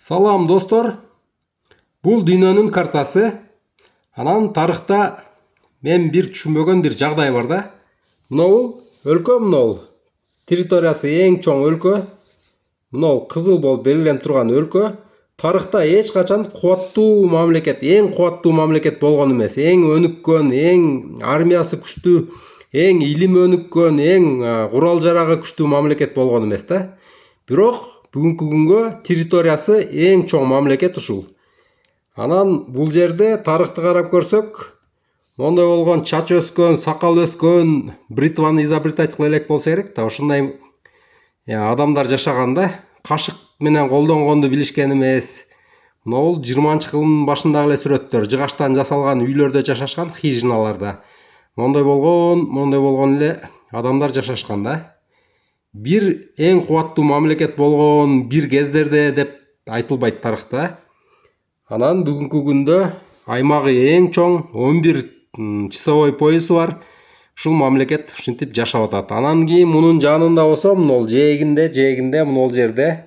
Салам достор, бул дүйнөнүн картасы. Анан тарыхта мен бир түшүнбөгөн бир жагдай бар да. Мынабул өлкө, мынабул территориясы эң чоң өлкө. Мынабул кызыл болуп белгиленип турган өлкө тарыхта эч качан кубаттуу мамлекет, эң кубаттуу мамлекет болгон эмес. Эң өнүккөн, эң армиясы күчтүү, эң илим өнүккөн, эң курал жарагы күчтүү мамлекет болгон эмес да. Бирок бүгүнкү күнгө территориясы эң чоң мамлекет ушул. Анан бул жерде тарыхты карап көрсөк, мондой болгон чач өскөн, сакал өскөн, бритваны изобретать кыла элек болсо керек да, ушундай адамдар жашаган да. Кашык менен колдонгонду билишкен эмес. Могул 20-кылдын башындагы эле сүрөттөр, жыгачтан жасалган үйлөрдө жашашкан, хижиналарда. Мондой болгон эле адамдар жашашкан да. Бир эң кубаттуу мамлекет болгон бир кездерде деп айтылбайт тарыхта. Анан бүгүнкү күндө аймагы эң чоң, 11 часовой поясу бар. Ушул мамлекет ушинтип жашап атат. Анан кийин мунун жанында болсо, могул жээгинде могул жерде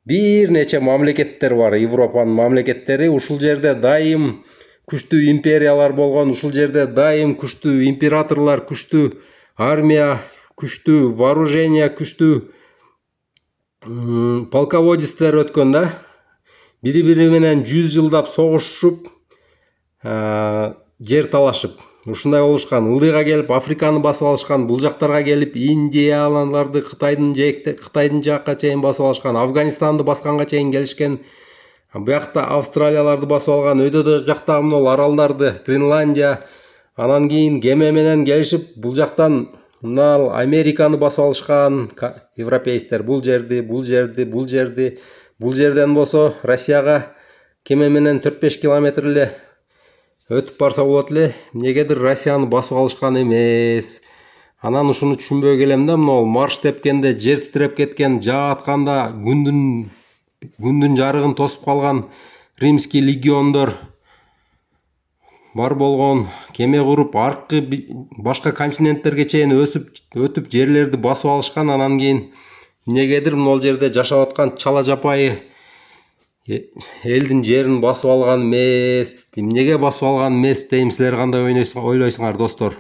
бир нече мамлекеттер бар. Европанын мамлекеттери. Ушул жерде дайым күчтүү империялар болгон, ушул жерде дайым күчтүү императорлор, күчтүү армия, күчтүү вооружение, күчтүү полководецтер өткөн да. Бири-бири менен 100 жылдап согушуп, жер талашып. Ушундай болушкан. Ылдыйга келип Африканы басып алышкан, бул жактарга келип Индияларды, Кытайдын жакка чейин басып алышкан, Афганистанды басканга чейин келишкен. Буякта Австралияларды басып алган, өйдө жактагы могул аралдарды, Гренландия, анан кийин кеме менен келишип, бул жактан мына Американы басып алышкан европейцтер. Бул жерден болсо Россияга кеме менен 4-5 километр эле өтүп барса болот эле. Эмнегедир Россияны басып алышкан эмес. Анан ушуну түшүнбөй келем да, мына марш тепкенде жер титиреп кеткен, жаатканда күндүн жарыгын тосуп калган римский легиондор бар болгон, кеме куруп аркы башка континенттерге чейин өтүп жерлерди басып алышкан. Анан кийин эмнегедир могул жерде жашап аткан чала жапайы элдин жерин басып алган эмес. Эмнеге басып алган эмес дейм, силер кандай ойлойсуңар достор?